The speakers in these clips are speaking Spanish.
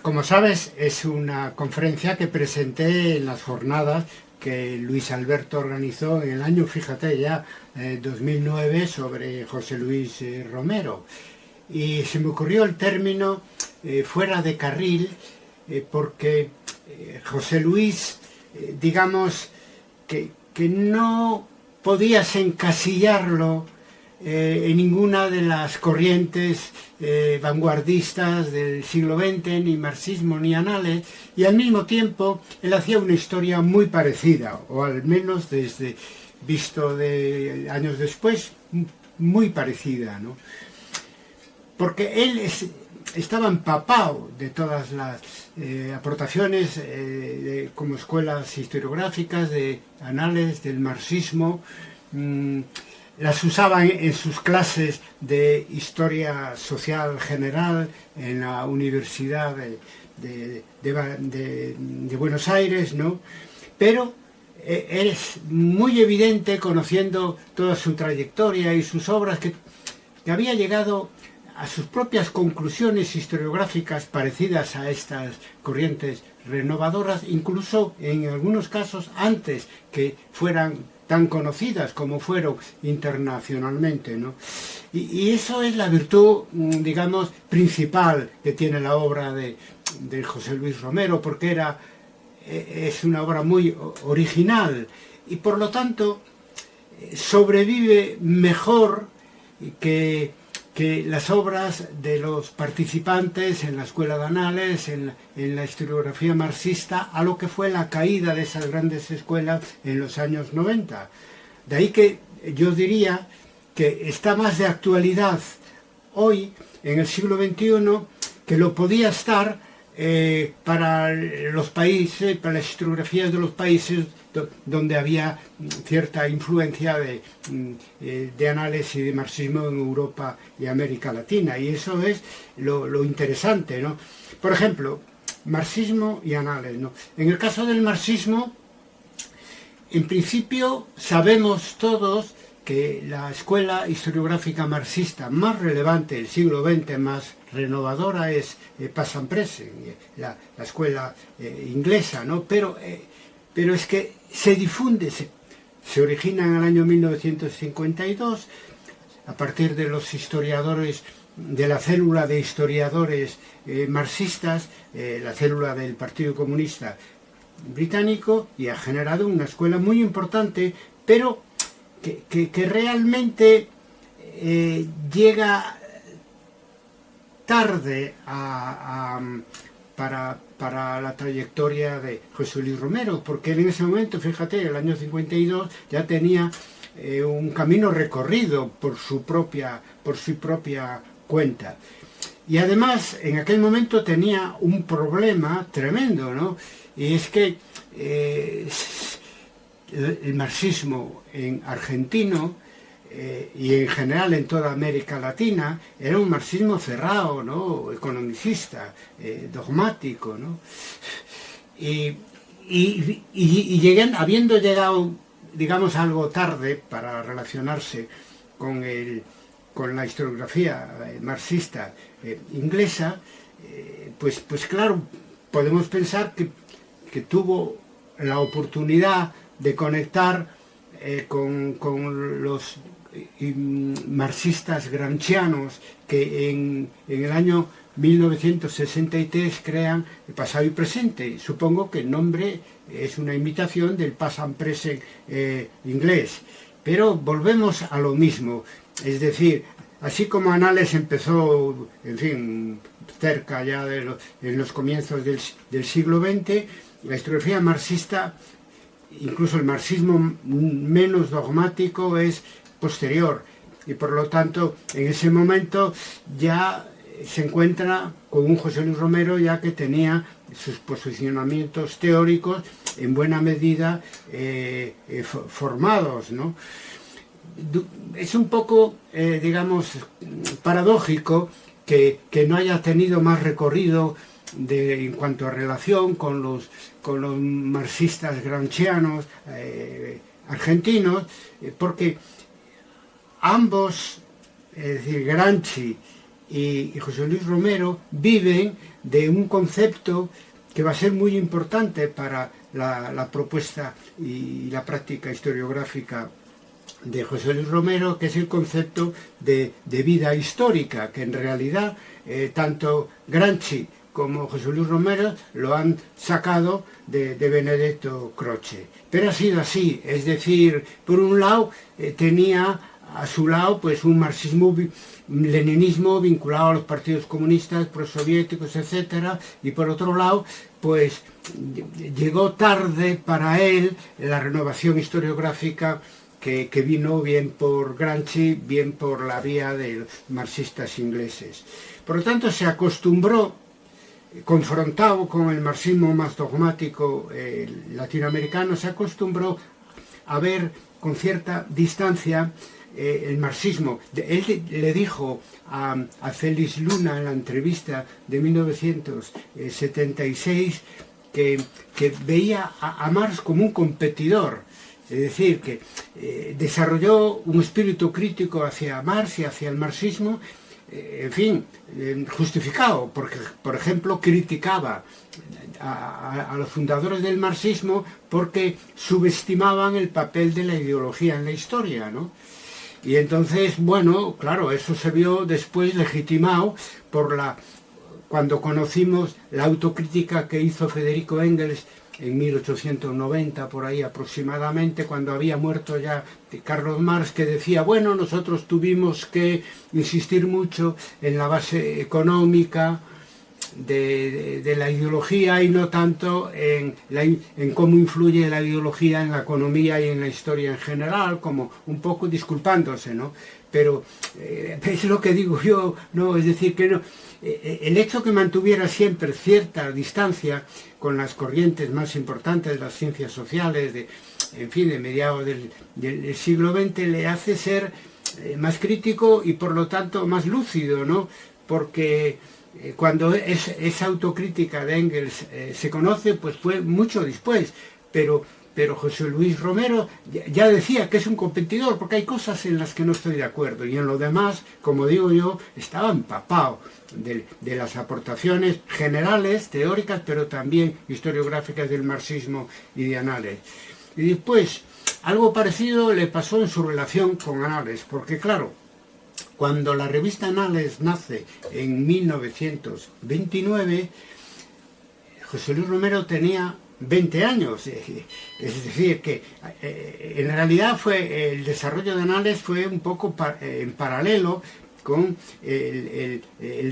Como sabes, es una conferencia que presenté en las jornadas que Luis Alberto organizó en el año, fíjate ya, 2009 sobre José Luis Romero. Y se me ocurrió el término fuera de carril porque José Luis, digamos, que no podías encasillarlo en ninguna de las corrientes vanguardistas del siglo XX, ni marxismo ni anales, y al mismo tiempo él hacía una historia muy parecida, o al menos desde visto de años después, muy parecida, ¿no? Porque estaba empapado de todas las aportaciones como escuelas historiográficas, de anales, del marxismo. Las usaba en sus clases de historia social general en la Universidad de Buenos Aires, ¿no? Pero es muy evidente, conociendo toda su trayectoria y sus obras, que había llegado a sus propias conclusiones historiográficas parecidas a estas corrientes renovadoras, incluso en algunos casos antes que fueran tan conocidas como fueron internacionalmente, ¿no? Y eso es la virtud, digamos, principal que tiene la obra de José Luis Romero, porque es una obra muy original y por lo tanto sobrevive mejor que las obras de los participantes en la Escuela de Anales, en la historiografía marxista, a lo que fue la caída de esas grandes escuelas en los años 90. De ahí que yo diría que está más de actualidad hoy, en el siglo XXI, que lo podía estar para los países, para las historiografías de los países donde había cierta influencia de anales y de marxismo en Europa y América Latina. Y eso es lo interesante, ¿no? Por ejemplo, marxismo y anales, ¿no? En el caso del marxismo, en principio sabemos todos que la escuela historiográfica marxista más relevante del siglo XX, más renovadora, es Pasan Presen, la escuela inglesa, ¿no? Pero es que se difunde, se origina en el año 1952 a partir de los historiadores, de la célula de historiadores marxistas, la célula del Partido Comunista Británico, y ha generado una escuela muy importante, pero que realmente llega tarde para la trayectoria de José Luis Romero, porque él en ese momento, fíjate, en el año 52 ya tenía un camino recorrido por su propia cuenta. Y además, en aquel momento tenía un problema tremendo, ¿no? Y es que el marxismo en argentino y en general en toda América Latina era un marxismo cerrado, ¿no? Economicista, dogmático, ¿no? Y habiendo llegado, digamos, algo tarde para relacionarse con la historiografía marxista inglesa, pues claro, podemos pensar que tuvo la oportunidad de conectar con los marxistas gramscianos que en el año 1963 crean el pasado y presente. Supongo que el nombre es una imitación del past and present inglés. Pero volvemos a lo mismo. Es decir, así como Anales empezó, en fin, cerca ya en los comienzos del siglo XX, la historiografía marxista, incluso el marxismo menos dogmático, es posterior, y por lo tanto en ese momento ya se encuentra con un José Luis Romero ya que tenía sus posicionamientos teóricos en buena medida formados, ¿no? Es un poco, digamos, paradójico que no haya tenido más recorrido en cuanto a relación con los marxistas gramscianos argentinos, porque ambos, es decir, Gramsci y José Luis Romero viven de un concepto que va a ser muy importante para la propuesta y la práctica historiográfica de José Luis Romero, que es el concepto de vida histórica, que en realidad tanto Gramsci como José Luis Romero lo han sacado de Benedetto Croce. Pero ha sido así, es decir, por un lado tenía a su lado pues un marxismo-leninismo vinculado a los partidos comunistas, prosoviéticos, etcétera, y por otro lado pues llegó tarde para él la renovación historiográfica que vino bien por Gramsci, bien por la vía de los marxistas ingleses. Por lo tanto, se acostumbró, confrontado con el marxismo más dogmático latinoamericano, se acostumbró a ver con cierta distancia el marxismo. Él le dijo a Félix Luna en la entrevista de 1976 que veía a Marx como un competidor. Es decir, que desarrolló un espíritu crítico hacia Marx y hacia el marxismo, en fin, justificado, porque, por ejemplo, criticaba a los fundadores del marxismo porque subestimaban el papel de la ideología en la historia, ¿no? Y entonces, bueno, claro, eso se vio después legitimado por cuando conocimos la autocrítica que hizo Federico Engels en 1890, por ahí aproximadamente, cuando había muerto ya Carlos Marx, que decía, bueno, nosotros tuvimos que insistir mucho en la base económica de la ideología y no tanto en cómo influye la ideología en la economía y en la historia en general, como un poco disculpándose, ¿no? Pero es lo que digo yo, ¿no? Es decir, que no, el hecho que mantuviera siempre cierta distancia con las corrientes más importantes de las ciencias sociales, en fin, de mediados del siglo XX, le hace ser más crítico y por lo tanto más lúcido, ¿no? Porque cuando esa autocrítica de Engels se conoce, pues fue mucho después, pero José Luis Romero ya decía que es un competidor, porque hay cosas en las que no estoy de acuerdo, y en lo demás, como digo yo, estaba empapado de las aportaciones generales, teóricas, pero también historiográficas del marxismo y de Annales. Y después, algo parecido le pasó en su relación con Annales, porque claro, cuando la revista Annales nace en 1929, José Luis Romero tenía 20 años, es decir, que en realidad el desarrollo de Annales fue un poco en paralelo con el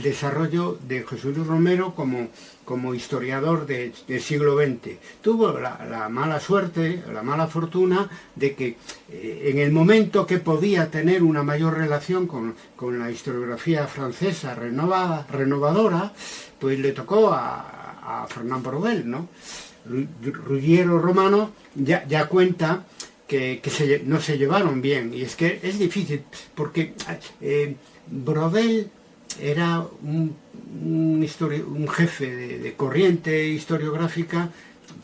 desarrollo de José Luis Romero como historiador del siglo XX. Tuvo la mala suerte, la mala fortuna de que en el momento que podía tener una mayor relación con la historiografía francesa renovadora, pues le tocó a Fernand Braudel, ¿no? Ruggiero Romano ya cuenta que no se llevaron bien, y es que es difícil, porque Braudel era un jefe de corriente historiográfica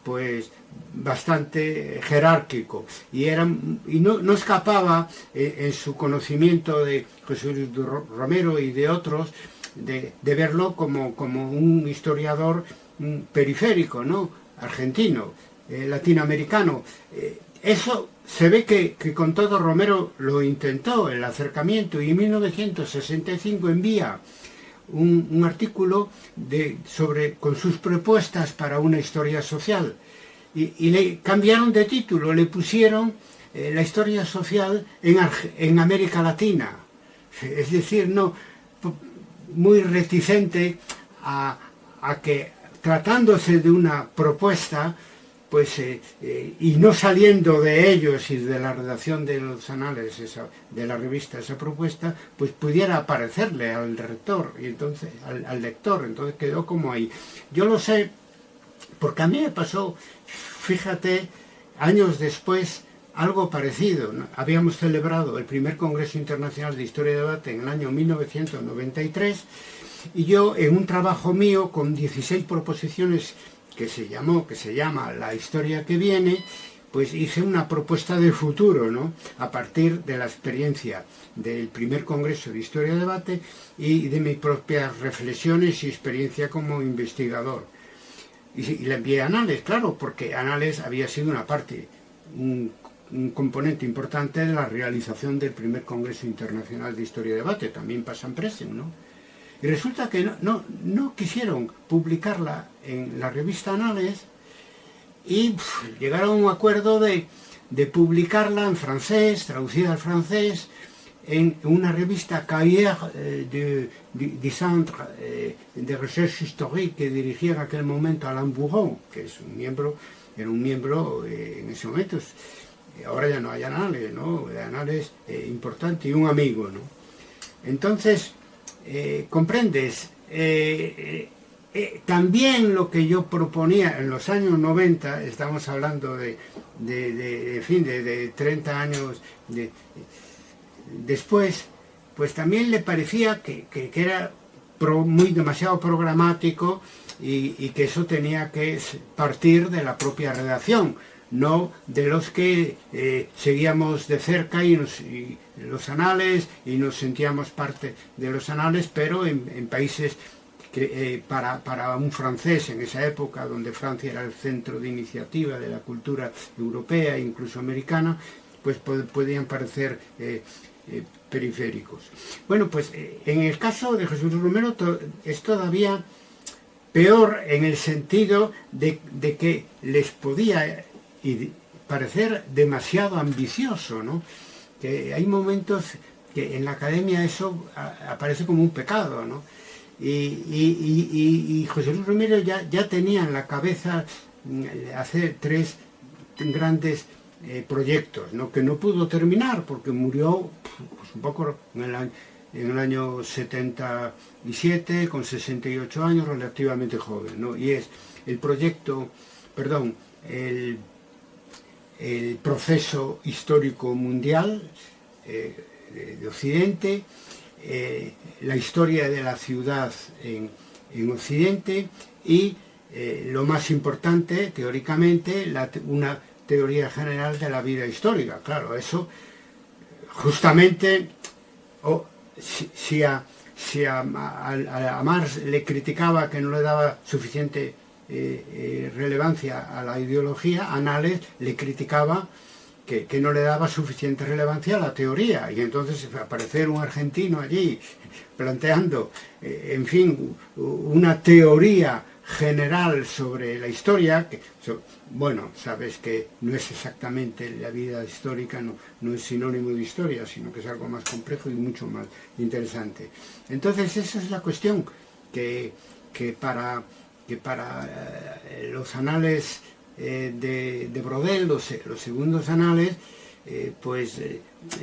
pues bastante jerárquico, y no escapaba en su conocimiento de José Luis Romero y de otros de verlo como un historiador periférico, ¿no? Argentino, latinoamericano. Eso se ve que con todo Romero lo intentó, el acercamiento, y en 1965 envía un artículo con sus propuestas para una historia social, y le cambiaron de título, le pusieron la historia social en América Latina, es decir, no muy reticente a que, tratándose de una propuesta, pues y no saliendo de ellos y de la redacción de los Annales de la revista esa propuesta, pues pudiera aparecerle al rector y entonces al lector, entonces quedó como ahí. Yo lo sé porque a mí me pasó, fíjate, años después, algo parecido, ¿no? Habíamos celebrado el primer Congreso Internacional de Historia y Debate en el año 1993, y yo, en un trabajo mío con 16 proposiciones que se llama La historia que viene, pues hice una propuesta de futuro, ¿no? A partir de la experiencia del primer Congreso de Historia y Debate y de mis propias reflexiones y experiencia como investigador. Y la envié a Anales, claro, porque Anales había sido una parte, un componente importante de la realización del primer Congreso Internacional de Historia y Debate, también pasan Presen, ¿no? Y resulta que no quisieron publicarla en la revista Anales y llegaron a un acuerdo de publicarla en francés, traducida al francés, en una revista Cahiers du Centre de Recherche Historique que dirigía en aquel momento Alain Bourron, que es era un miembro en ese momento. Ahora ya no hay Anales, ¿no? Anales importante y un amigo, ¿no? Entonces, comprendes, también lo que yo proponía en los años 90, estamos hablando de 30 años después, pues también le parecía que era demasiado programático y que eso tenía que partir de la propia redacción, no de los que seguíamos de cerca y los anales y nos sentíamos parte de los anales, pero en países que para un francés en esa época, donde Francia era el centro de iniciativa de la cultura europea e incluso americana, pues podían parecer periféricos. Bueno, pues en el caso de José Luis Romero es todavía peor en el sentido de que les podía parecer demasiado ambicioso, ¿no? Que hay momentos que en la academia eso aparece como un pecado, ¿no? Y José Luis Romero ya tenía en la cabeza hacer 3 grandes proyectos, ¿no? Que no pudo terminar porque murió pues, un poco en el año 77, con 68 años, relativamente joven, ¿no? Y es el proyecto, perdón, el proceso histórico mundial de Occidente, la historia de la ciudad en Occidente y lo más importante, teóricamente, una teoría general de la vida histórica. Claro, eso justamente, si a Marx le criticaba que no le daba suficiente relevancia a la ideología, a Anales le criticaba que no le daba suficiente relevancia a la teoría, y entonces aparecer un argentino allí planteando, en fin, una teoría general sobre la historia, bueno, sabes que no es exactamente la vida histórica, no es sinónimo de historia, sino que es algo más complejo y mucho más interesante. Entonces esa es la cuestión, que para los anales de Brodel, los segundos anales, pues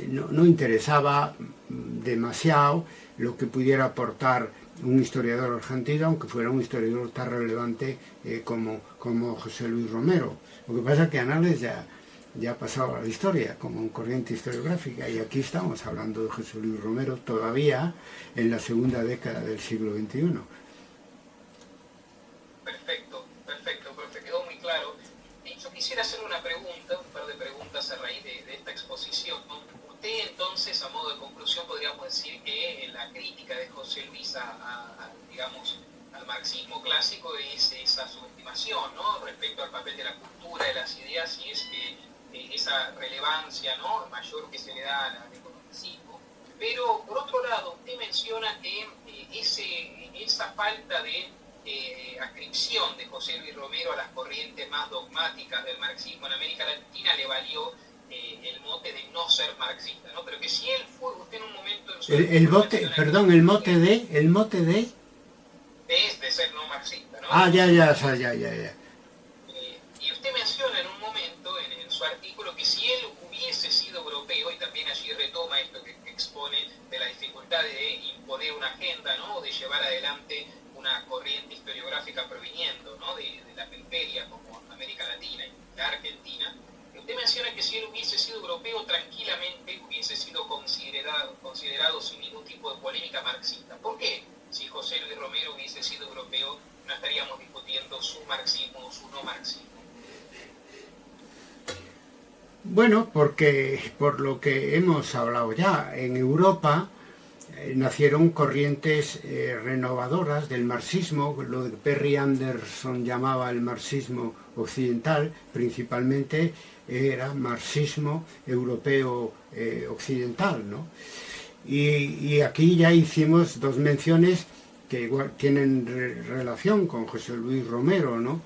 no interesaba demasiado lo que pudiera aportar un historiador argentino, aunque fuera un historiador tan relevante como José Luis Romero. Lo que pasa es que Anales ya ha pasado a la historia como corriente historiográfica, y aquí estamos hablando de José Luis Romero todavía en la segunda década del siglo XXI. Perfecto, profe, quedó muy claro. Yo quisiera hacer un par de preguntas a raíz de esta exposición. Usted entonces, a modo de conclusión, podríamos decir que la crítica de José Luis digamos, al marxismo clásico es esa subestimación, ¿no?, respecto al papel de la cultura, de las ideas, y es esa relevancia, ¿no?, mayor que se le da al economicismo. Pero, por otro lado, usted menciona que esa falta de adscripción de José Luis Romero a las corrientes más dogmáticas del marxismo en América Latina le valió el mote de no ser marxista, ¿no? Pero que si él fue, usted en un momento... El mote de ser no marxista, ¿no? Ya. Y usted menciona en un momento en su artículo que si él hubiese sido europeo, y también allí retoma esto que expone de la dificultad de imponer una agenda, ¿no?, o de llevar adelante una corriente historiográfica proviniendo, ¿no?, de la periferia como América Latina y la Argentina. Usted menciona que si él hubiese sido europeo, tranquilamente hubiese sido considerado sin ningún tipo de polémica marxista. ¿Por qué? Si José Luis Romero hubiese sido europeo, no estaríamos discutiendo su marxismo Bueno, porque por lo que hemos hablado ya, en Europa nacieron corrientes renovadoras del marxismo, lo que Perry Anderson llamaba el marxismo occidental, principalmente era marxismo europeo occidental, ¿no? Y aquí ya hicimos dos menciones que igual tienen relación con José Luis Romero, ¿no?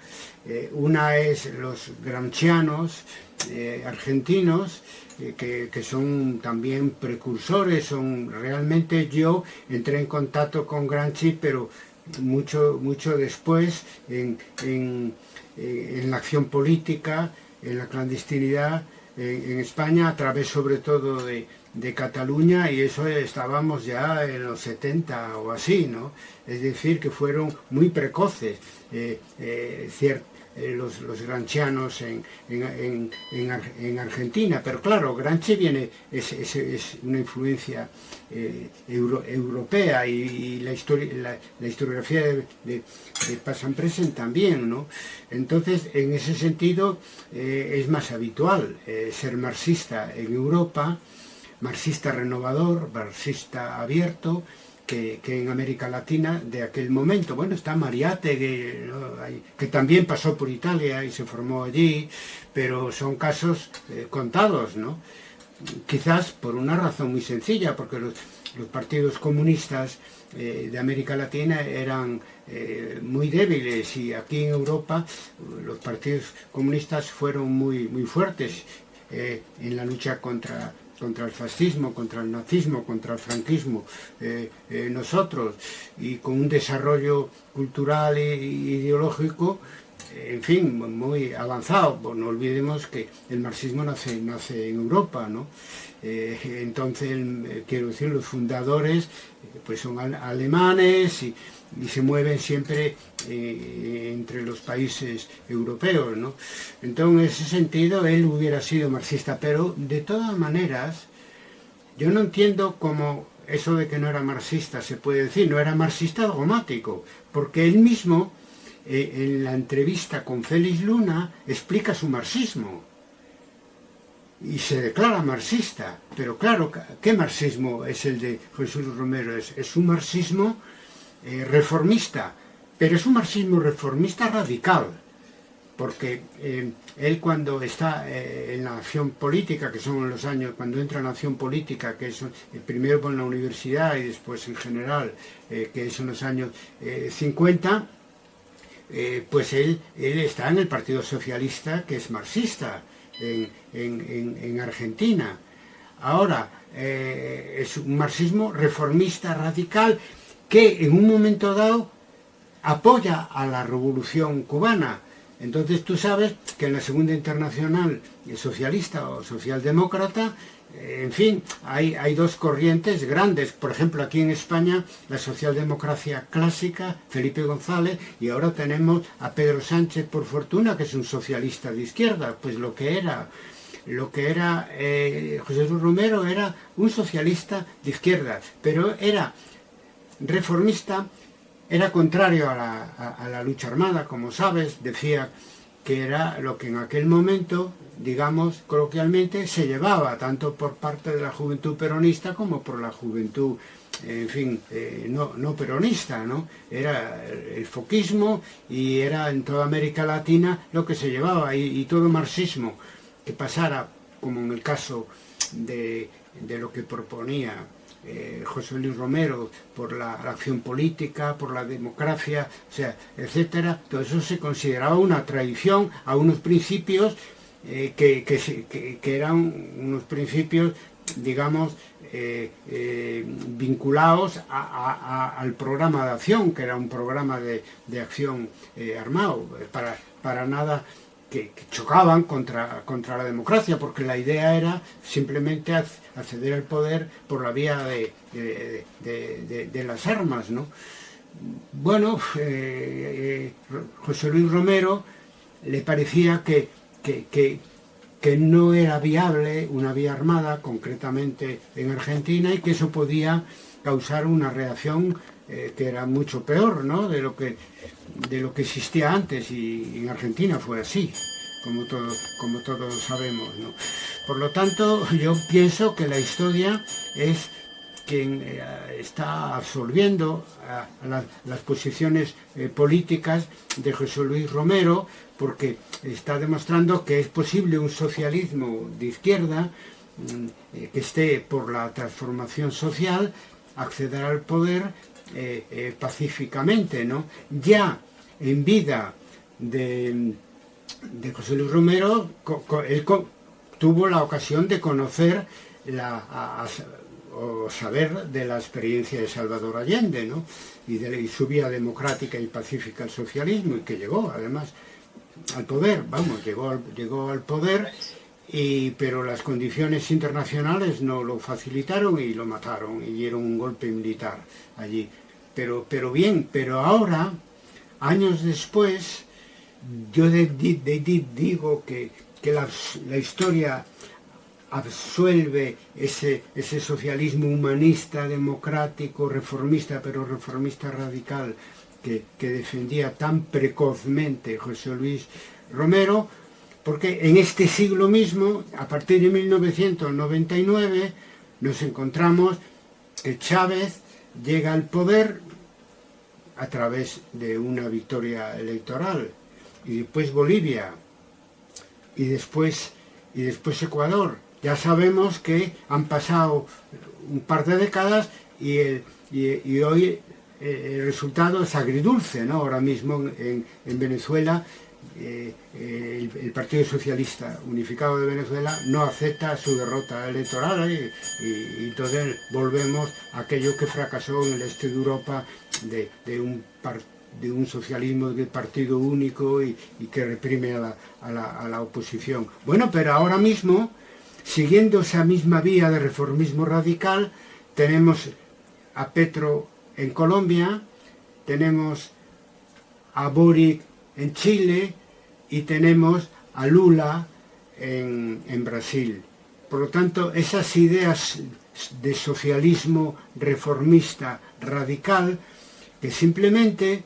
Una es los gramscianos argentinos, que son también precursores, son realmente yo entré en contacto con Gramsci, pero mucho después en la acción política, en la clandestinidad, en España, a través sobre todo de Cataluña, y eso estábamos ya en los 70 o así, ¿no? Es decir, que fueron muy precoces los gramscianos en Argentina, pero claro, Gramsci es una influencia europea, y la historiografía de Past Present también, ¿no? Entonces, en ese sentido, es más habitual ser marxista en Europa, marxista renovador, marxista abierto, que en América Latina de aquel momento. Bueno, está Mariátegui, ¿no? Que también pasó por Italia y se formó allí, pero son casos contados, ¿no? Quizás por una razón muy sencilla, porque los partidos comunistas de América Latina eran muy débiles, y aquí en Europa los partidos comunistas fueron muy fuertes en la lucha contra el fascismo, contra el nazismo, contra el franquismo, nosotros, y con un desarrollo cultural e ideológico, en fin, muy avanzado. Pues no olvidemos que el marxismo nace en Europa, ¿no? Entonces, quiero decir, los fundadores pues son alemanes, y se mueven siempre entre los países europeos, ¿no? Entonces, en ese sentido, él hubiera sido marxista, pero de todas maneras, yo no entiendo cómo eso de que no era marxista se puede decir. No era marxista dogmático, porque él mismo, en la entrevista con Félix Luna, explica su marxismo y se declara marxista. Pero claro, ¿qué marxismo es el de Jesús Romero? Es un marxismo reformista, pero es un marxismo reformista radical, porque él, cuando está en la acción política, que son los años, cuando entra en la acción política, que es primero con la universidad y después en general, que son los años 50, pues él está en el Partido Socialista, que es marxista, en Argentina. Ahora, es un marxismo reformista radical, que en un momento dado apoya a la revolución cubana. Entonces tú sabes que en la Segunda Internacional socialista o socialdemócrata, en fin, hay dos corrientes grandes. Por ejemplo, aquí en España, la socialdemocracia clásica, Felipe González, y ahora tenemos a Pedro Sánchez, por fortuna, que es un socialista de izquierda. Pues lo que era José Luis Romero era un socialista de izquierda, pero era reformista, era contrario a la lucha armada, como sabes. Decía que era lo que en aquel momento, digamos coloquialmente, se llevaba tanto por parte de la juventud peronista como por la juventud, en fin, no peronista, ¿no? Era el foquismo, y era en toda América Latina lo que se llevaba, y todo marxismo que pasara, como en el caso de lo que proponía José Luis Romero, por la acción política, por la democracia, o sea, etcétera, todo eso se consideraba una traición a unos principios que eran unos principios, digamos, vinculados al programa de acción, que era un programa de acción armado, para nada que chocaban contra la democracia, porque la idea era simplemente acceder al poder por la vía de las armas, ¿no? Bueno, José Luis Romero le parecía que no era viable una vía armada, concretamente en Argentina, y que eso podía causar una reacción que era mucho peor, ¿no?, de lo que existía antes, y en Argentina fue así. como todos sabemos, ¿no? Por lo tanto, yo pienso que la historia es quien está absorbiendo a las posiciones políticas de José Luis Romero, porque está demostrando que es posible un socialismo de izquierda que esté por la transformación social, acceder al poder pacíficamente, ¿no? Ya en vida de José Luis Romero, él tuvo la ocasión de conocer o saber de la experiencia de Salvador Allende, ¿no? Y su vía democrática y pacífica al socialismo, y que llegó además al poder, llegó al poder, pero las condiciones internacionales no lo facilitaron y lo mataron y dieron un golpe militar allí. Pero ahora, años después, yo digo que la historia absuelve ese socialismo humanista, democrático, reformista, pero reformista radical que defendía tan precozmente José Luis Romero, porque en este siglo mismo, a partir de 1999, nos encontramos que Chávez llega al poder a través de una victoria electoral, y después Bolivia, y después Ecuador. Ya sabemos que han pasado un par de décadas y hoy el resultado es agridulce, ¿no? Ahora mismo en Venezuela el Partido Socialista Unificado de Venezuela no acepta su derrota electoral y entonces volvemos a aquello que fracasó en el este de Europa de un socialismo de partido único y que reprime a la oposición. Bueno, pero ahora mismo, siguiendo esa misma vía de reformismo radical, tenemos a Petro en Colombia, tenemos a Boric en Chile y tenemos a Lula en Brasil. Por lo tanto, esas ideas de socialismo reformista radical, que simplemente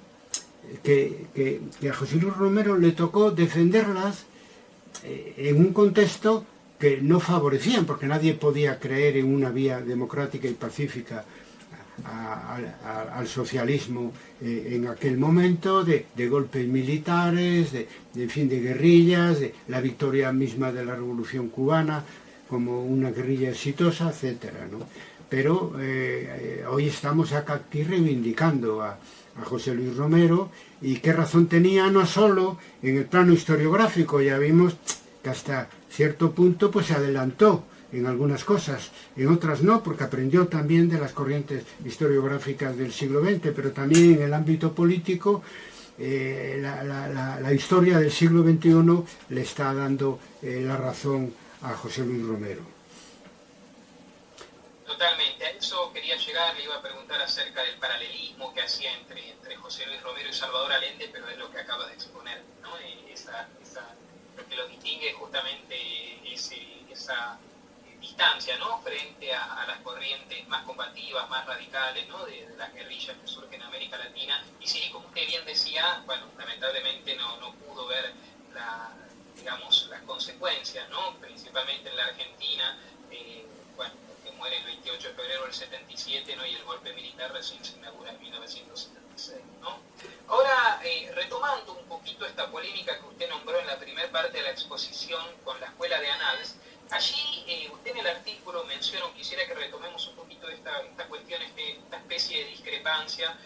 que a José Luis Romero le tocó defenderlas en un contexto que no favorecían, porque nadie podía creer en una vía democrática y pacífica al socialismo en aquel momento, de golpes militares, de guerrillas, de la victoria misma de la Revolución Cubana como una guerrilla exitosa, etcétera, ¿no? Pero hoy estamos aquí reivindicando a José Luis Romero, y qué razón tenía, no solo en el plano historiográfico. Ya vimos que hasta cierto punto pues se adelantó en algunas cosas, en otras no, porque aprendió también de las corrientes historiográficas del siglo XX, pero también en el ámbito político la historia del siglo XXI le está dando la razón a José Luis Romero. Totalmente, a eso quería llegar, le iba a preguntar acerca del paralelismo que hacía entre José Luis Romero y Salvador Allende, pero es lo que acaba de exponer, ¿no? Lo que lo distingue justamente esa distancia, ¿no? Frente a las corrientes más combativas, más radicales, ¿no? de las guerrillas que surgen en América Latina. Y sí, como usted bien decía, bueno, lamentablemente no pudo ver las consecuencias, ¿no? Principalmente en la Argentina, que muere el 28 de febrero del 77, ¿no? Y el golpe militar recién se inaugura en 1976, ¿no? Ahora, retomando un poquito esta polémica que usted nombró en la primera parte de la exposición con la Escuela de Annales, allí usted en el artículo menciona, quisiera que retomemos un poquito esta cuestión, esta especie de discrepancia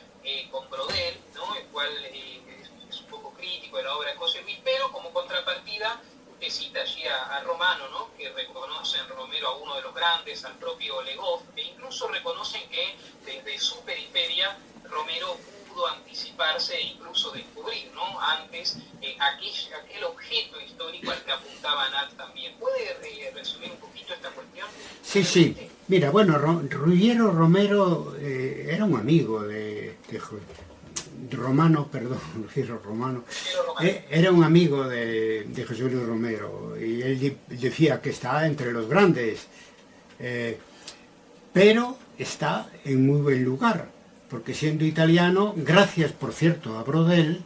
con Brodel, ¿no? El cual es un poco crítico de la obra de José Luis, pero como contrapartida usted cita allí a Romano, ¿no? Que reconocen Romero a uno de los grandes, al propio Legoff, e incluso reconocen que desde su periferia Romero pudo anticiparse e incluso descubrir, ¿no? Antes aquel objeto histórico al que apuntaba Nat también. ¿Puede resumir un poquito esta cuestión? Sí. Mira, bueno, Ruggiero Romero era un amigo de Romano, era un amigo de José Luis Romero, y él decía que está entre los grandes, pero está en muy buen lugar, porque siendo italiano, gracias por cierto a Brodel,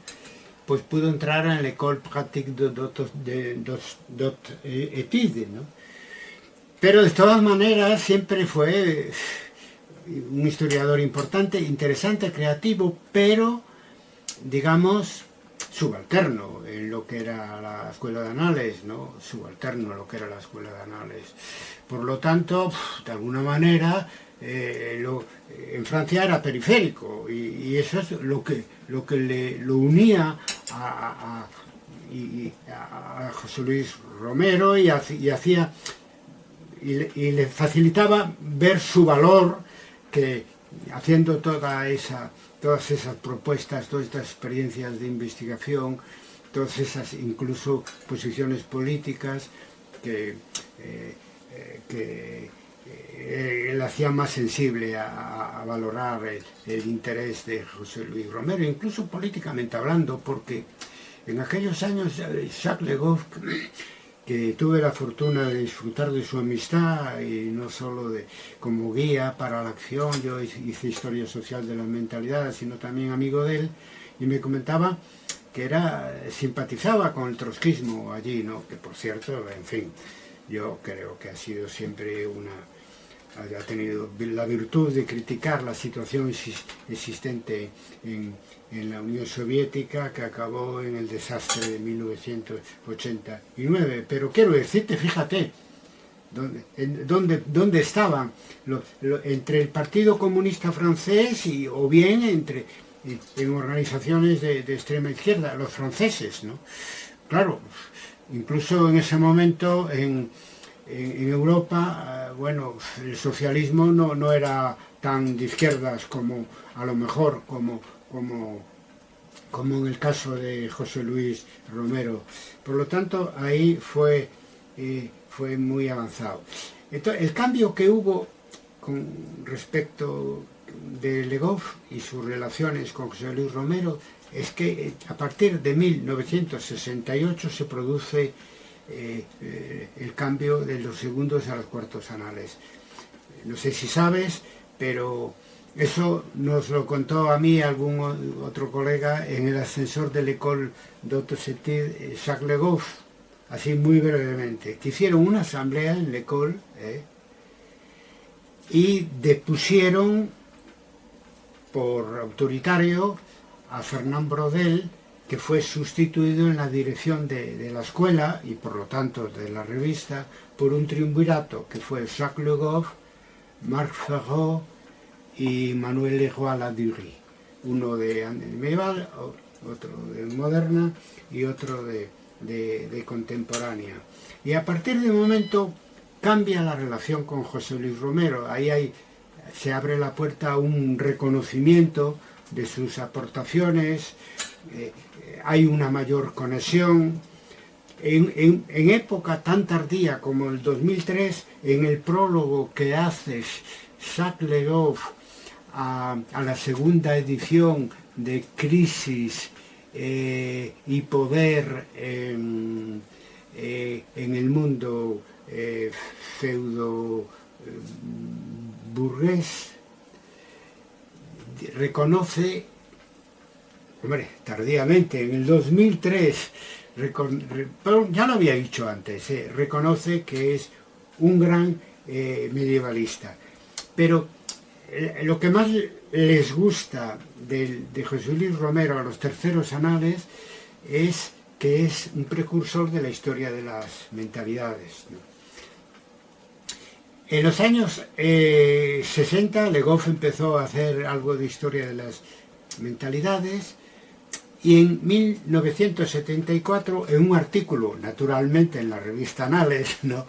pues pudo entrar en l'École pratique d'études, ¿no? Pero de todas maneras siempre fue un historiador importante, interesante, creativo, pero, digamos, subalterno en lo que era la Escuela de Anales, ¿no? Subalterno en lo que era la Escuela de Anales. Por lo tanto, de alguna manera, en Francia era periférico, y eso es lo que lo unía a José Luis Romero y hacía y le facilitaba ver su valor, que haciendo todas esas propuestas, todas estas experiencias de investigación, todas esas incluso posiciones políticas que le hacía más sensible a valorar el interés de José Luis Romero, incluso políticamente hablando, porque en aquellos años Jacques Le Goff, que tuve la fortuna de disfrutar de su amistad y no solo como guía para la acción, yo hice historia social de la mentalidad, sino también amigo de él, y me comentaba que simpatizaba con el trotskismo allí, ¿no? Que por cierto, en fin, yo creo que ha sido siempre ha tenido la virtud de criticar la situación existente en la Unión Soviética, que acabó en el desastre de 1989. Pero quiero decirte, fíjate, dónde estaban entre el Partido Comunista francés o bien en organizaciones de extrema izquierda, los franceses, ¿no? Claro, incluso en ese momento en Europa, bueno, el socialismo no era tan de izquierdas como a lo mejor como en el caso de José Luis Romero. Por lo tanto, ahí fue muy avanzado. Entonces, el cambio que hubo con respecto de Le Goff y sus relaciones con José Luis Romero es que a partir de 1968 se produce el cambio de los segundos a los cuartos anales. No sé si sabes, pero eso nos lo contó a mí algún otro colega en el ascensor de l'École d'Hautes Études Jacques Le Goff, así muy brevemente, que hicieron una asamblea en l'École y depusieron por autoritario a Fernand Braudel, que fue sustituido en la dirección de la escuela y por lo tanto de la revista por un triunvirato que fue Jacques Le Goff, Marc Ferraud y Manuel Leroy-Ladurie, uno de medieval, otro de moderna y otro de contemporánea. Y a partir de un momento cambia la relación con José Luis Romero. Ahí se abre la puerta a un reconocimiento de sus aportaciones, hay una mayor conexión. En época tan tardía como el 2003, en el prólogo que hace Jacques Le Goff a la segunda edición de Crisis y Poder en el mundo feudo burgués, reconoce, hombre, tardíamente, en el 2003, pero ya lo había dicho antes, reconoce que es un gran medievalista. Pero lo que más les gusta de José Luis Romero a los terceros anales es que es un precursor de la historia de las mentalidades, ¿no? En los años 60, Le Goff empezó a hacer algo de historia de las mentalidades, y en 1974, en un artículo, naturalmente en la revista Anales, ¿no?,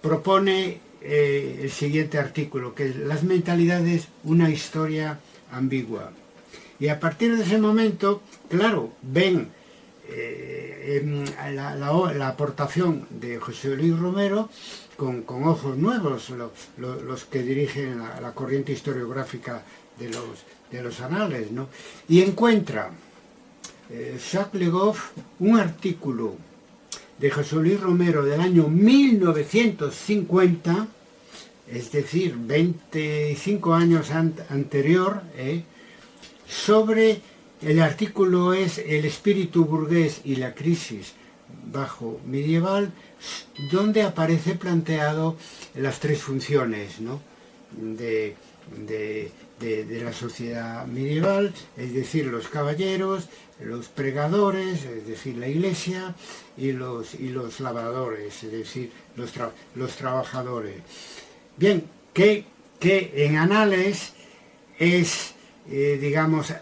propone el siguiente artículo, que es Las mentalidades, una historia ambigua. Y a partir de ese momento, claro, ven la aportación de José Luis Romero con ojos nuevos, los que dirigen la corriente historiográfica de los anales, ¿no? Y encuentra Jacques Le Goff un artículo de José Luis Romero del año 1950, es decir, 25 años anterior, sobre el artículo es El espíritu burgués y la crisis bajo medieval, donde aparece planteado las tres funciones, ¿no?, de, de la sociedad medieval, es decir, los caballeros, los pregadores, es decir, la iglesia, y los labradores, es decir, los trabajadores. Bien, que en Anales es, digamos,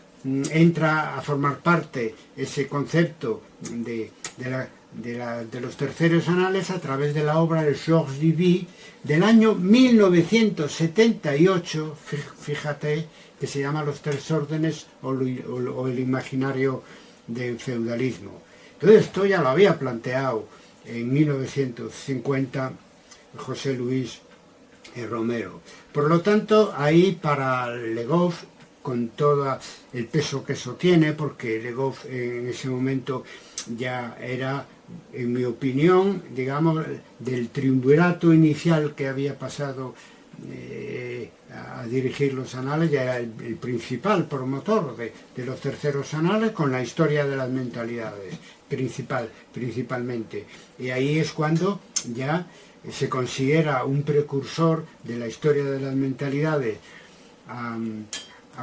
entra a formar parte ese concepto de los terceros anales a través de la obra de Georges Duby del año 1978, fíjate, que se llama Los Tres Órdenes o el imaginario del feudalismo. Entonces esto ya lo había planteado en 1950 José Luis Romero. Por lo tanto, ahí para Le Goff, con todo el peso que eso tiene, porque Le Goff en ese momento ya era, en mi opinión, digamos, del triunvirato inicial que había pasado a dirigir los anales, ya era el principal promotor de los terceros anales, con la historia de las mentalidades, principalmente. Y ahí es cuando ya se considera un precursor de la historia de las mentalidades a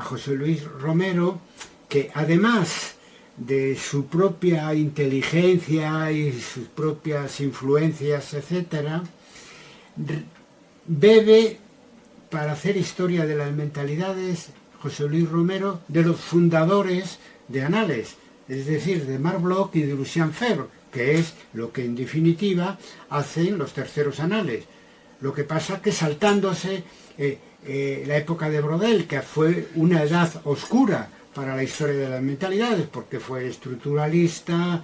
José Luis Romero, que además de su propia inteligencia y sus propias influencias, etcétera, bebe para hacer historia de las mentalidades José Luis Romero de los fundadores de Anales, es decir, de Marc Bloch y de Lucien Febvre, que es lo que en definitiva hacen los terceros anales. Lo que pasa que saltándose la época de Brodel, que fue una edad oscura para la historia de las mentalidades, porque fue estructuralista,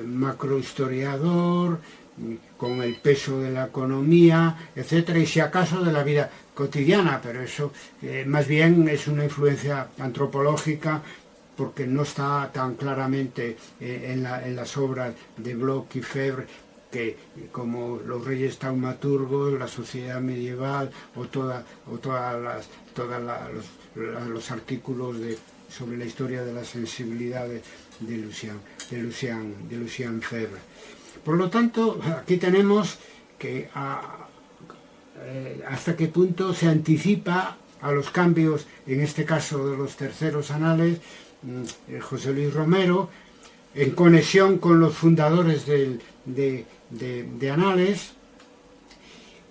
macrohistoriador, con el peso de la economía, etcétera, y si acaso de la vida cotidiana, pero eso más bien es una influencia antropológica, porque no está tan claramente en las obras de Bloch y Febvre, que como los reyes taumaturgos, la sociedad medieval o todos los artículos sobre la historia de las sensibilidades de Lucien Febvre. Por lo tanto, aquí tenemos que hasta qué punto se anticipa a los cambios, en este caso de los terceros anales, José Luis Romero, en conexión con los fundadores de Anales,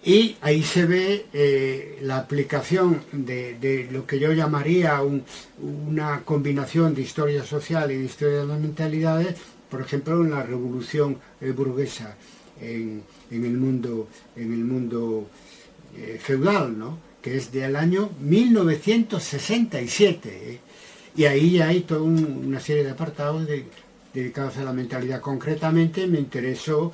y ahí se ve la aplicación de lo que yo llamaría una combinación de historia social y de historia de las mentalidades, por ejemplo, en la revolución burguesa en el mundo feudal, ¿no?, que es del año 1967, y ahí ya hay toda una serie de apartados dedicados a la mentalidad. Concretamente me interesó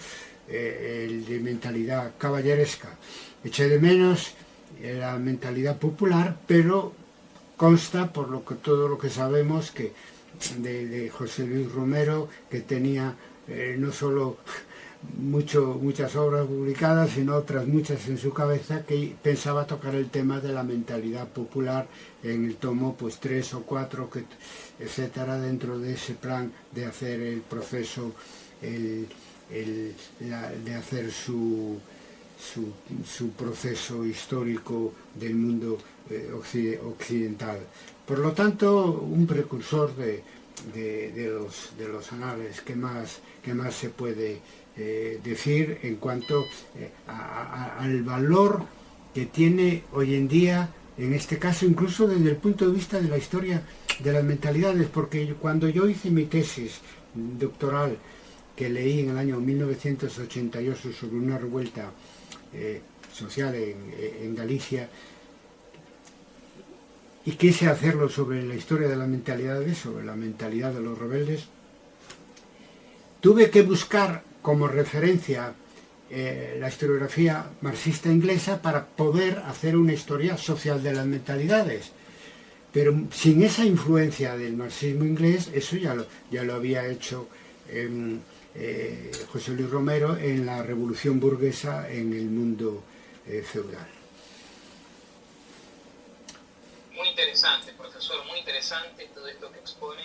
el de mentalidad caballeresca. Eché de menos la mentalidad popular, pero consta por todo lo que sabemos que de José Luis Romero, que tenía no solo muchas obras publicadas, sino otras muchas en su cabeza, que pensaba tocar el tema de la mentalidad popular en el tomo 3 o 4, etcétera, dentro de ese plan de hacer el proceso, de hacer su proceso histórico del mundo occidental. Por lo tanto, un precursor de los anales. ¿Qué más se puede decir en cuanto al valor que tiene hoy en día, en este caso incluso desde el punto de vista de la historia de las mentalidades? Porque cuando yo hice mi tesis doctoral, que leí en el año 1988 sobre una revuelta social en Galicia, y quise hacerlo sobre la historia de las mentalidades, sobre la mentalidad de los rebeldes, tuve que buscar como referencia la historiografía marxista inglesa para poder hacer una historia social de las mentalidades. Pero sin esa influencia del marxismo inglés, eso ya lo había hecho José Luis Romero en la revolución burguesa en el mundo feudal. Muy interesante, profesor, muy interesante todo esto que expone.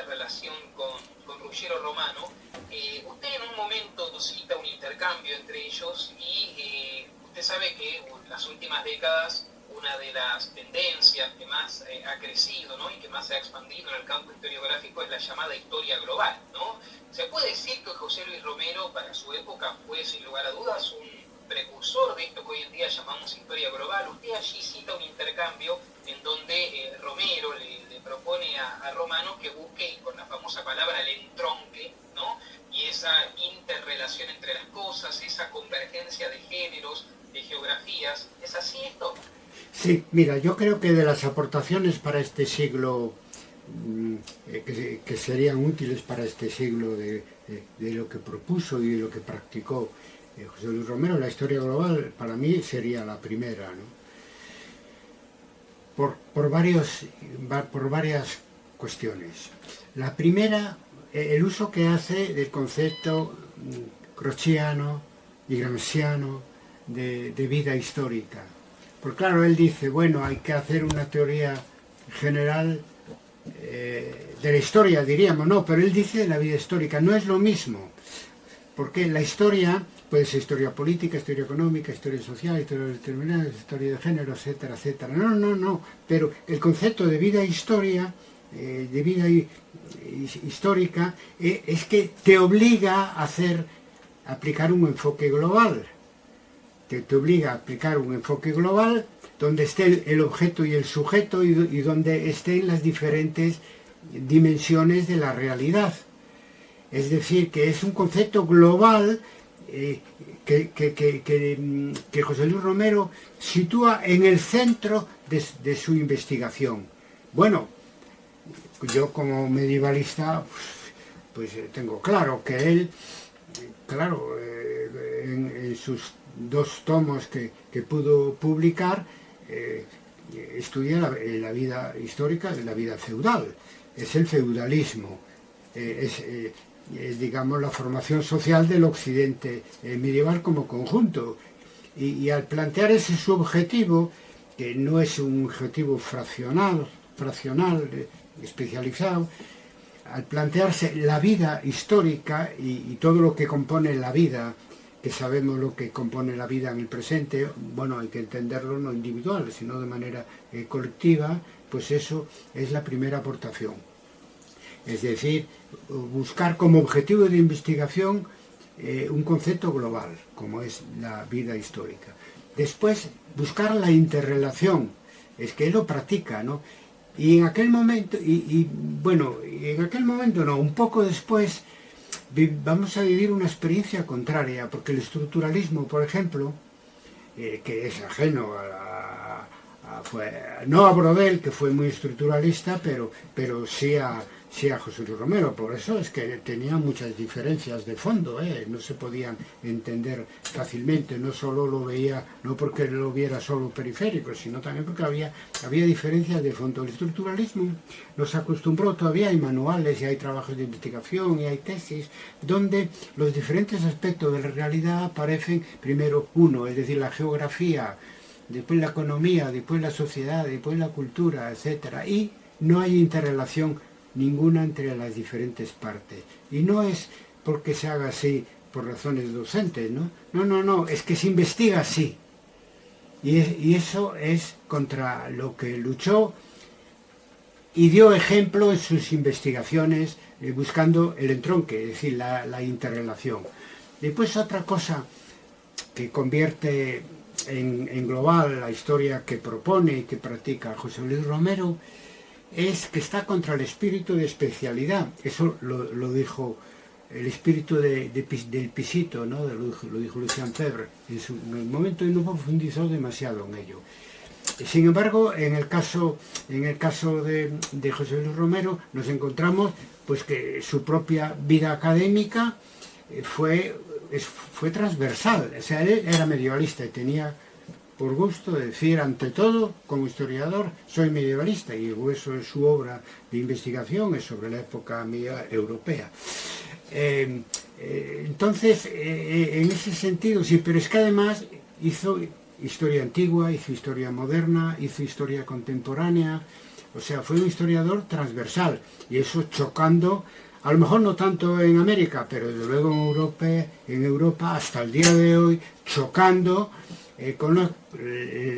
relación con Ruggiero Romano. Usted en un momento cita un intercambio entre ellos y usted sabe que en las últimas décadas una de las tendencias que más ha crecido, ¿no?, y que más se ha expandido en el campo historiográfico es la llamada historia global, ¿no? Se puede decir que José Luis Romero para su época fue sin lugar a dudas un precursor de esto que hoy en día llamamos historia global. Usted allí cita un intercambio en donde Romero le propone a Romano que busque con la famosa palabra el entronque, ¿no?, y esa interrelación entre las cosas, esa convergencia de géneros, de geografías. ¿Es así esto? Sí, mira, yo creo que de las aportaciones para este siglo que serían útiles para este siglo de lo que propuso y de lo que practicó José Luis Romero, la historia global para mí sería la primera, ¿no? Por varias cuestiones. La primera, el uso que hace del concepto gramsciano y gramsciano de vida histórica. Porque claro, él dice, bueno, hay que hacer una teoría general de la historia, diríamos, no, pero él dice de la vida histórica, no es lo mismo, porque la historia puede ser historia política, historia económica, historia social, historia determinada, historia de género, etcétera, etcétera. No, pero el concepto de vida histórica es que te obliga a aplicar un enfoque global. Te obliga a aplicar un enfoque global donde esté el objeto y el sujeto y donde estén las diferentes dimensiones de la realidad. Es decir, que es un concepto global que José Luis Romero sitúa en el centro de su investigación. Bueno, yo como medievalista pues tengo claro que él, claro, en sus 2 tomos que pudo publicar, estudia la vida histórica de la vida feudal. Es el feudalismo, digamos, la formación social del occidente medieval como conjunto. Y al plantear ese su objetivo, que no es un objetivo fraccional, especializado, al plantearse la vida histórica y todo lo que compone la vida, que sabemos lo que compone la vida en el presente, bueno, hay que entenderlo no individual, sino de manera colectiva, pues eso es la primera aportación. Es decir, buscar como objetivo de investigación un concepto global, como es la vida histórica. Después, buscar la interrelación, es que él lo practica, ¿no? Y en aquel momento, en aquel momento no, un poco después, vamos a vivir una experiencia contraria, porque el estructuralismo, por ejemplo, que es ajeno no a Brodel, que fue muy estructuralista, pero sí a José Luis Romero. Por eso es que tenía muchas diferencias de fondo, no se podían entender fácilmente, no solo lo veía, no porque lo viera solo periférico, sino también porque había diferencias de fondo. El estructuralismo nos acostumbró, todavía hay manuales y hay trabajos de investigación y hay tesis, donde los diferentes aspectos de la realidad aparecen primero uno, es decir, la geografía, después la economía, después la sociedad, después la cultura, etcétera, y no hay interrelación ninguna entre las diferentes partes. Y no es porque se haga así por razones docentes, ¿no? No, es que se investiga así. Y eso es contra lo que luchó y dio ejemplo en sus investigaciones buscando el entronque, es decir, la interrelación. Después otra cosa que convierte en global la historia que propone y que practica José Luis Romero es que está contra el espíritu de especialidad. Eso lo dijo el espíritu del pisito, ¿no? Lo dijo Lucien Febvre en el momento, y no profundizó demasiado en ello. Sin embargo, en el caso de José Luis Romero nos encontramos pues que su propia vida académica fue transversal. O sea, él era medievalista y tenía por gusto de decir, ante todo, como historiador, soy medievalista, y el grueso de su obra de investigación es sobre la época media europea. Entonces, en ese sentido, sí, pero es que además hizo historia antigua, hizo historia moderna, hizo historia contemporánea, O sea, fue un historiador transversal, y eso chocando, a lo mejor no tanto en América, pero desde luego en Europa hasta el día de hoy, chocando con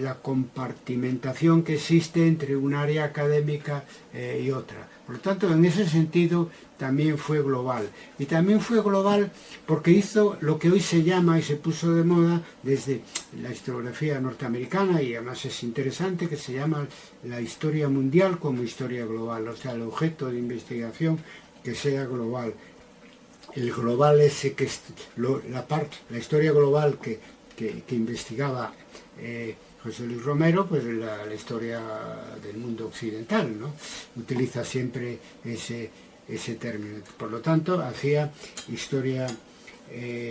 la compartimentación que existe entre un área académica y otra. Por lo tanto, en ese sentido también fue global. Y también fue global porque hizo lo que hoy se llama y se puso de moda desde la historiografía norteamericana, y además es interesante, que se llama la historia mundial como historia global, o sea, el objeto de investigación que sea global. El global ese que es la historia global que investigaba José Luis Romero, pues la historia del mundo occidental, ¿no? Utiliza siempre ese término. Por lo tanto, hacía historia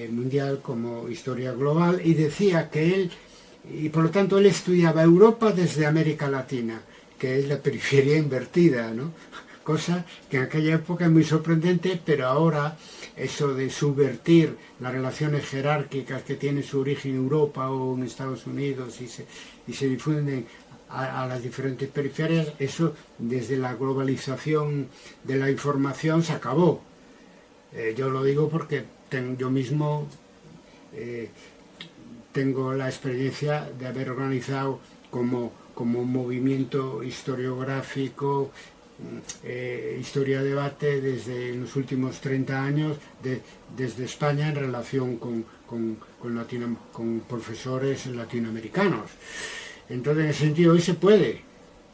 mundial como historia global, y decía que él, y por lo tanto él estudiaba Europa desde América Latina, que es la periferia invertida, ¿no? Cosa que en aquella época es muy sorprendente, pero ahora eso de subvertir las relaciones jerárquicas que tiene su origen en Europa o en Estados Unidos y se difunden a las diferentes periferias, eso desde la globalización de la información se acabó. Yo lo digo porque yo mismo tengo la experiencia de haber organizado como un movimiento historiográfico, historia debate desde los últimos 30 años desde España en relación con profesores latinoamericanos. Entonces, en ese sentido, hoy se puede,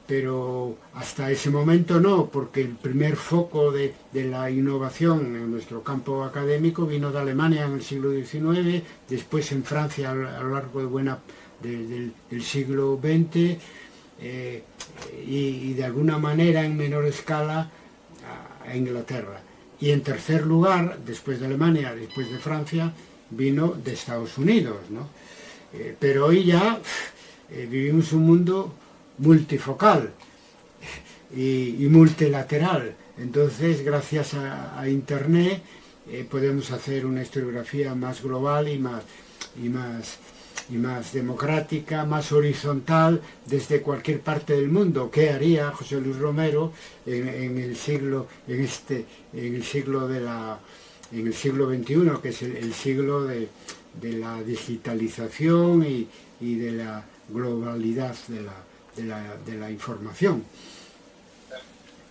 pero hasta ese momento no, porque el primer foco de la innovación en nuestro campo académico vino de Alemania en el siglo XIX, después en Francia a lo largo del siglo XX, y de alguna manera en menor escala a Inglaterra. Y en tercer lugar, después de Alemania, después de Francia, vino de Estados Unidos, ¿no? Pero hoy ya vivimos un mundo multifocal y multilateral. Entonces, gracias a Internet, podemos hacer una historiografía más global y más democrática, más horizontal desde cualquier parte del mundo. ¿Qué haría José Luis Romero en el siglo XXI, que es el siglo de la digitalización y de la globalidad de la información?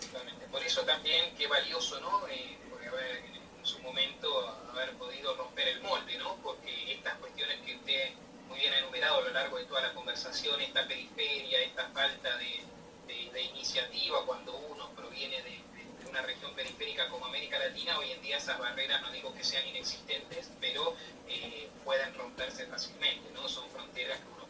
Totalmente. Por eso también qué valioso, ¿no? Porque haber, en su momento haber podido romper el molde, ¿no? Porque estas cuestiones que usted muy bien ha enumerado a lo largo de toda la conversación, esta periferia, esta falta de iniciativa cuando uno proviene de una región periférica como América Latina, hoy en día esas barreras no digo que sean inexistentes, pero pueden romperse fácilmente, ¿no? Son fronteras que uno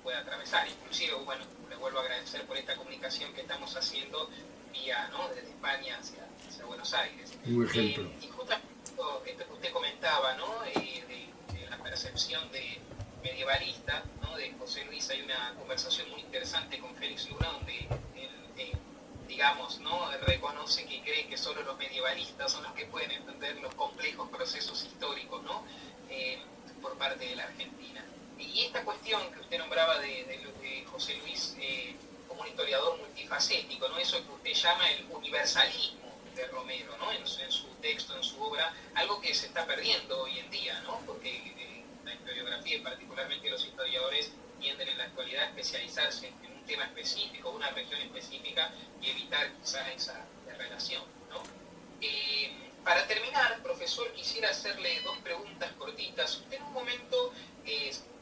puede atravesar. Inclusive, bueno, le vuelvo a agradecer por esta comunicación que estamos haciendo vía, ¿no? Desde España hacia Buenos Aires. Un ejemplo. Y justamente esto que usted comentaba, ¿no? De la percepción medievalista, ¿no? De José Luis, hay una conversación muy interesante con Félix Luna donde él, digamos, ¿no? Reconoce que cree que solo los medievalistas son los que pueden entender los complejos procesos históricos, ¿no? Por parte de la Argentina. Y esta cuestión que usted nombraba de José Luis como un historiador multifacético, ¿no? Eso que usted llama el universalismo de Romero, ¿no? En su texto, en su obra, algo que se está perdiendo hoy en día, ¿no? Porque la historiografía y particularmente los historiadores tienden en la actualidad a especializarse en un tema específico, una región específica, y evitar quizás esa relación, ¿no? Para terminar, profesor, quisiera hacerle dos preguntas cortitas. Usted en un momento,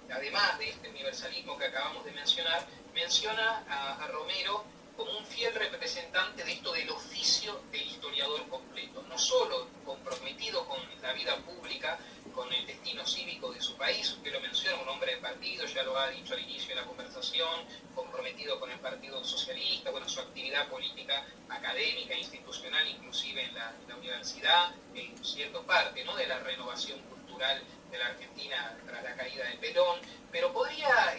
además de este universalismo que acabamos de mencionar, menciona a Romero como un fiel representante de esto del oficio del historiador completo, no solo comprometido con la vida pública, con el destino cívico de su país, usted lo menciona, un hombre de partido, ya lo ha dicho al inicio de la conversación, comprometido con el Partido Socialista, bueno, su actividad política, académica, institucional, inclusive en la universidad, en cierta parte, ¿no? De la renovación cultural de la Argentina tras la caída de Perón, pero podría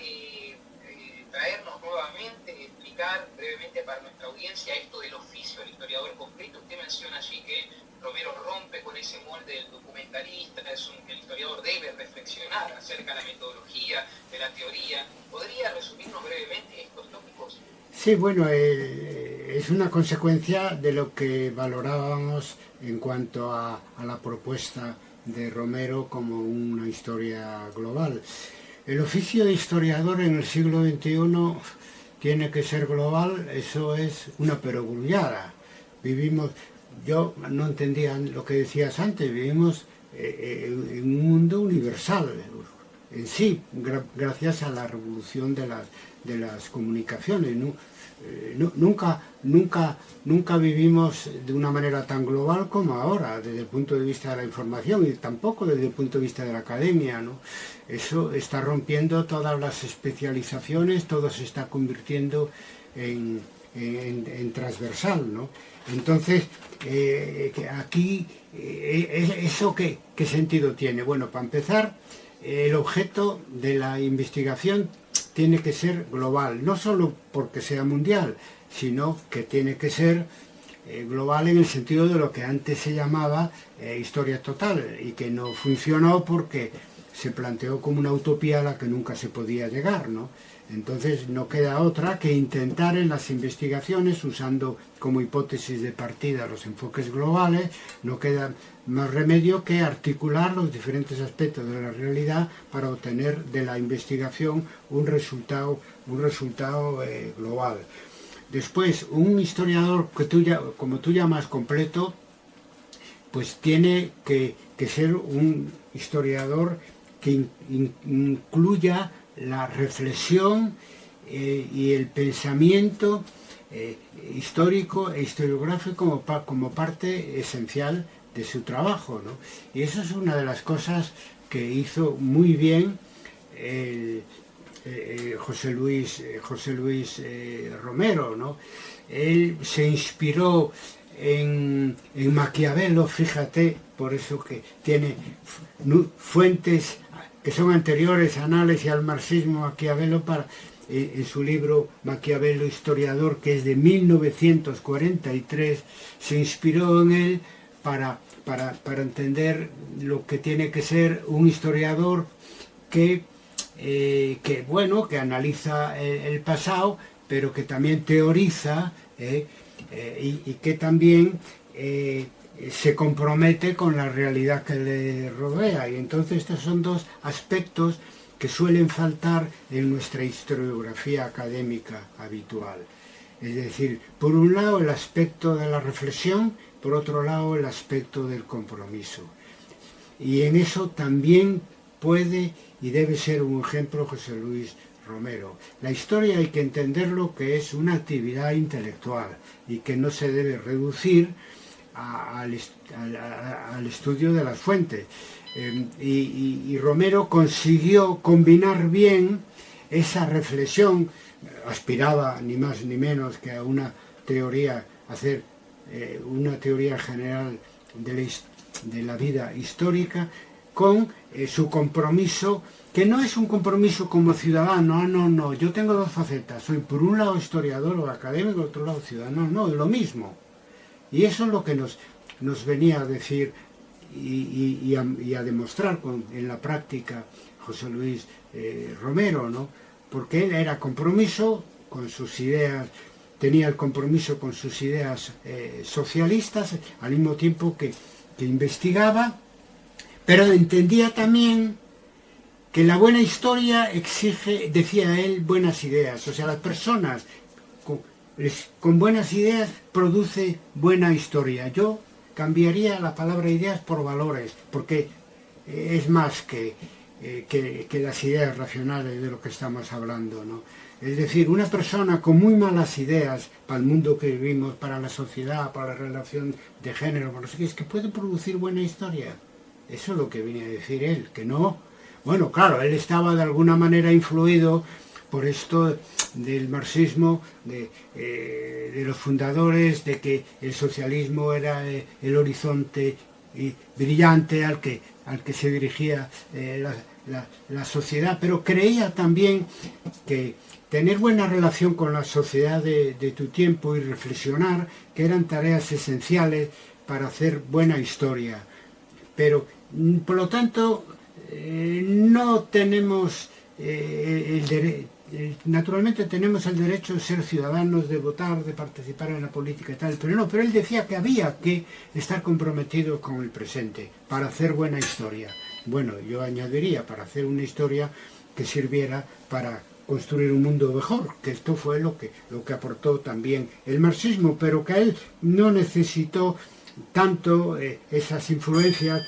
traernos nuevamente, explicar brevemente para nuestra audiencia esto del oficio del historiador completo. Usted menciona allí que Romero rompe con ese molde del documentalista, que el historiador debe reflexionar acerca de la metodología, de la teoría. ¿Podría resumirnos brevemente estos tópicos? Sí, bueno, es una consecuencia de lo que valorábamos en cuanto a la propuesta de Romero como una historia global. El oficio de historiador en el siglo XXI tiene que ser global, eso es una perogrullada. Vivimos, yo no entendía lo que decías antes, vivimos en un mundo universal en sí, gracias a la revolución de las comunicaciones. Nunca vivimos de una manera tan global como ahora, desde el punto de vista de la información, y tampoco desde el punto de vista de la academia, ¿no? Eso está rompiendo todas las especializaciones, todo se está convirtiendo en transversal, ¿no? Entonces, aquí, ¿eso qué sentido tiene? Bueno, para empezar, el objeto de la investigación tiene que ser global, no solo porque sea mundial, sino que tiene que ser global en el sentido de lo que antes se llamaba historia total, y que no funcionó porque se planteó como una utopía a la que nunca se podía llegar, ¿no? Entonces no queda otra que intentar en las investigaciones, usando como hipótesis de partida los enfoques globales, no queda más remedio que articular los diferentes aspectos de la realidad para obtener de la investigación un resultado global. Después, un historiador como tú llamas completo, pues tiene que ser un historiador que incluya la reflexión y el pensamiento histórico e historiográfico como parte esencial de su trabajo, ¿no? Y eso es una de las cosas que hizo muy bien José Luis Romero, ¿no? Él se inspiró en Maquiavelo, fíjate, por eso que tiene fuentes que son anteriores a Análisis al marxismo, Maquiavelo, en su libro Maquiavelo Historiador, que es de 1943, se inspiró en él para entender lo que tiene que ser un historiador que analiza el pasado, pero que también teoriza y que también se compromete con la realidad que le rodea. Y entonces estos son dos aspectos que suelen faltar en nuestra historiografía académica habitual. Es decir, por un lado el aspecto de la reflexión, por otro lado el aspecto del compromiso. Y en eso también puede y debe ser un ejemplo José Luis Romero. La historia hay que entenderlo que es una actividad intelectual y que no se debe reducir al estudio de las fuentes. Y Romero consiguió combinar bien esa reflexión, aspiraba ni más ni menos que a una teoría, hacer una teoría general de la vida histórica, con su compromiso, que no es un compromiso como ciudadano, no, yo tengo dos facetas, soy por un lado historiador o académico, por otro lado ciudadano, no, es lo mismo. Y eso es lo que nos venía a decir y a demostrar en la práctica José Luis Romero, ¿no? Porque él era compromiso con sus ideas, tenía el compromiso con sus ideas socialistas, al mismo tiempo que investigaba, pero entendía también que la buena historia exige, decía él, buenas ideas. O sea, las personas con buenas ideas produce buena historia. Yo cambiaría la palabra ideas por valores, porque es más que las ideas racionales de lo que estamos hablando, ¿no? Es decir, una persona con muy malas ideas para el mundo que vivimos, para la sociedad, para la relación de género, es que puede producir buena historia. Eso es lo que viene a decir él, que no. Bueno, claro, él estaba de alguna manera influido por esto del marxismo, de los fundadores, de que el socialismo era el horizonte brillante al que se dirigía la sociedad, pero creía también que tener buena relación con la sociedad de tu tiempo y reflexionar, que eran tareas esenciales para hacer buena historia. Pero, por lo tanto, no tenemos naturalmente tenemos el derecho de ser ciudadanos, de votar, de participar en la política y tal, pero no, pero él decía que había que estar comprometido con el presente para hacer buena historia. Bueno, yo añadiría, para hacer una historia que sirviera para construir un mundo mejor, que esto fue lo que aportó también el marxismo, pero que él no necesitó tanto esas influencias,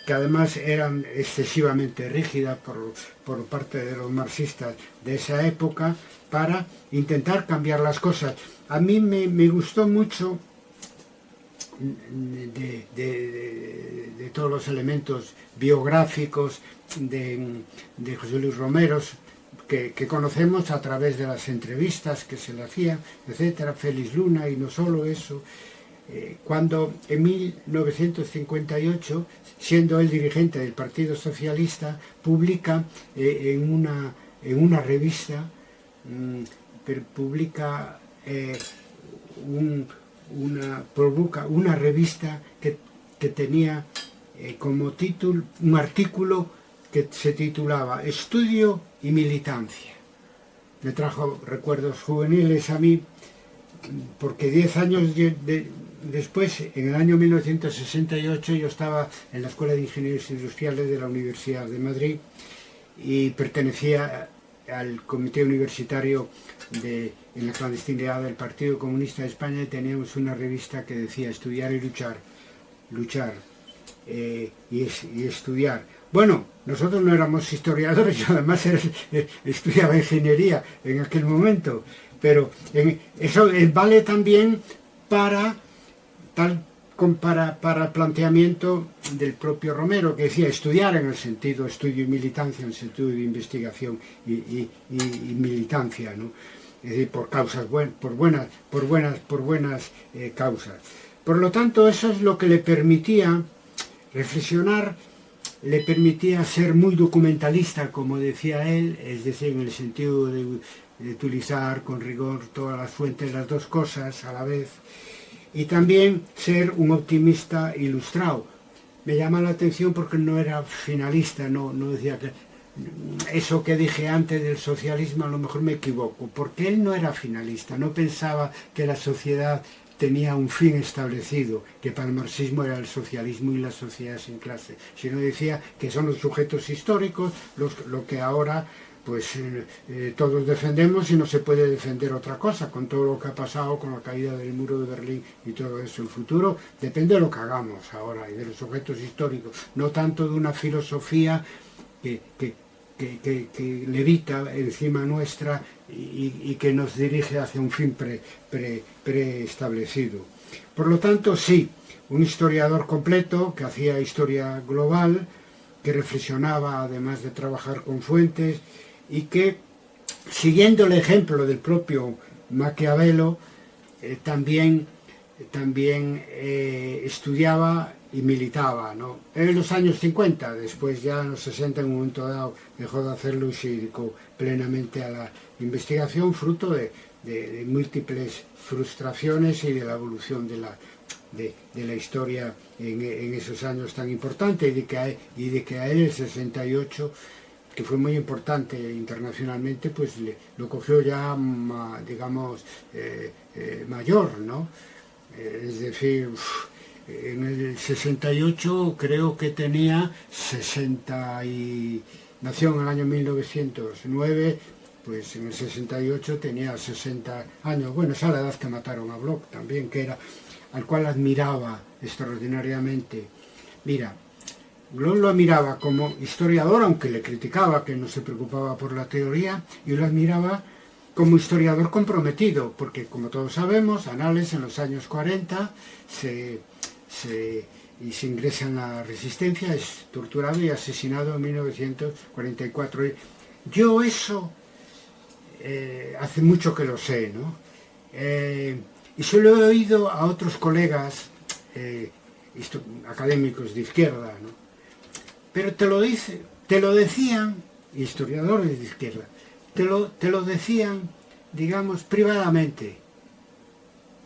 que además eran excesivamente rígidas por parte de los marxistas de esa época, para intentar cambiar las cosas. A mí me gustó mucho de todos los elementos biográficos de José Luis Romero, que conocemos a través de las entrevistas que se le hacían, etcétera, Félix Luna, y no solo eso, cuando en 1958, siendo él dirigente del Partido Socialista, publica en una revista, publica una revista que tenía como título un artículo que se titulaba Estudio y militancia. Me trajo recuerdos juveniles a mí, porque 10 años después, en el año 1968, yo estaba en la Escuela de Ingenieros Industriales de la Universidad de Madrid y pertenecía al comité universitario en la clandestinidad del Partido Comunista de España, y teníamos una revista que decía estudiar y luchar, y estudiar. Bueno, nosotros no éramos historiadores, yo además estudiaba ingeniería en aquel momento, pero eso vale también para el planteamiento del propio Romero, que decía estudiar en el sentido estudio y militancia, en el sentido de investigación y militancia, ¿no? Es decir, por causas por buenas causas. Por lo tanto, eso es lo que le permitía reflexionar, le permitía ser muy documentalista, como decía él, es decir, en el sentido de utilizar con rigor todas las fuentes, las dos cosas a la vez, y también ser un optimista ilustrado. Me llama la atención porque no era finalista, no decía que eso que dije antes del socialismo, a lo mejor me equivoco, porque él no era finalista, no pensaba que la sociedad tenía un fin establecido, que para el marxismo era el socialismo y la sociedad sin clase, sino decía que son los sujetos históricos lo que ahora pues todos defendemos, y no se puede defender otra cosa con todo lo que ha pasado, con la caída del muro de Berlín y todo eso. El futuro depende de lo que hagamos ahora y de los sujetos históricos, no tanto de una filosofía que levita encima nuestra y que nos dirige hacia un fin preestablecido. Por lo tanto, sí, un historiador completo que hacía historia global, que reflexionaba además de trabajar con fuentes, y que, siguiendo el ejemplo del propio Maquiavelo, también estudiaba y militaba, ¿no? En los años 50, después ya en los 60, en un momento dado, dejó de hacerlo y se dedicó plenamente a la investigación, fruto de múltiples frustraciones y de la evolución de la historia en esos años tan importantes, y de que a él el 68, que fue muy importante internacionalmente, pues lo cogió ya, digamos, mayor, ¿no? Es decir, en el 68 creo que tenía 60 y... nació en el año 1909, pues en el 68 tenía 60 años. Bueno, esa es la edad que mataron a Bloch también, al cual admiraba extraordinariamente. Mira, Bloch lo admiraba como historiador, aunque le criticaba que no se preocupaba por la teoría, y lo admiraba como historiador comprometido, porque como todos sabemos, Anales en los años 40 se ingresa en la Resistencia, es torturado y asesinado en 1944. Yo eso hace mucho que lo sé, ¿no? Y se lo he oído a otros colegas académicos de izquierda, ¿no? Pero te lo decían, historiadores de izquierda, te lo decían, digamos, privadamente,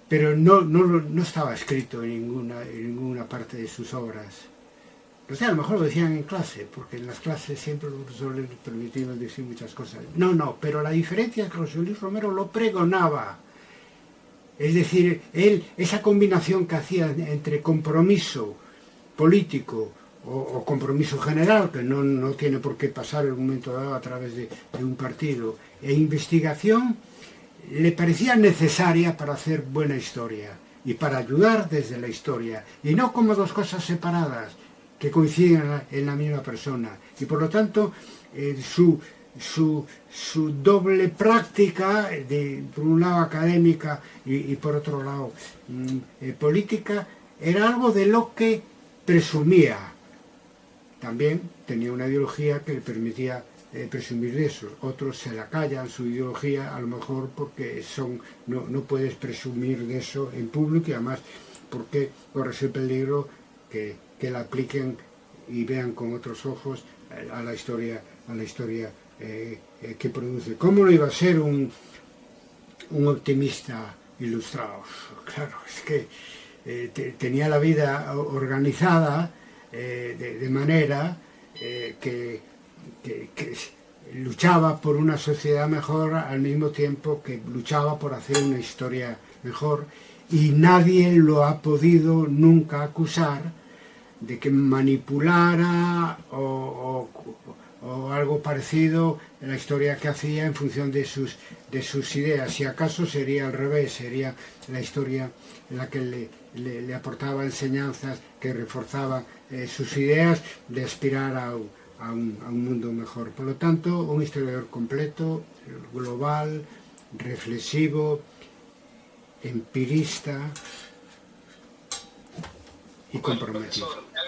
pero no estaba escrito en ninguna parte de sus obras. O sea, a lo mejor lo decían en clase, porque en las clases siempre los profesores les permitían decir muchas cosas. No, pero la diferencia es que José Luis Romero lo pregonaba. Es decir, él, esa combinación que hacía entre compromiso político o compromiso general, que no tiene por qué pasar en un momento dado a través de un partido, e investigación, le parecía necesaria para hacer buena historia y para ayudar desde la historia, y no como dos cosas separadas que coinciden en la misma persona. Y por lo tanto, su doble práctica, por un lado académica y por otro lado política, era algo de lo que presumía. También tenía una ideología que le permitía presumir de eso. Otros se la callan su ideología, a lo mejor porque no puedes presumir de eso en público, y además porque corres el peligro que la apliquen y vean con otros ojos a la historia que produce. ¿Cómo no iba a ser un optimista ilustrado? Claro, es que tenía la vida organizada de manera que luchaba por una sociedad mejor al mismo tiempo que luchaba por hacer una historia mejor, y nadie lo ha podido nunca acusar de que manipulara o algo parecido en la historia que hacía en función de sus ideas. Si acaso sería al revés, sería la historia en la que le aportaba enseñanzas que reforzaban sus ideas de aspirar a un mundo mejor. Por lo tanto, un historiador completo, global, reflexivo, empirista y comprometido.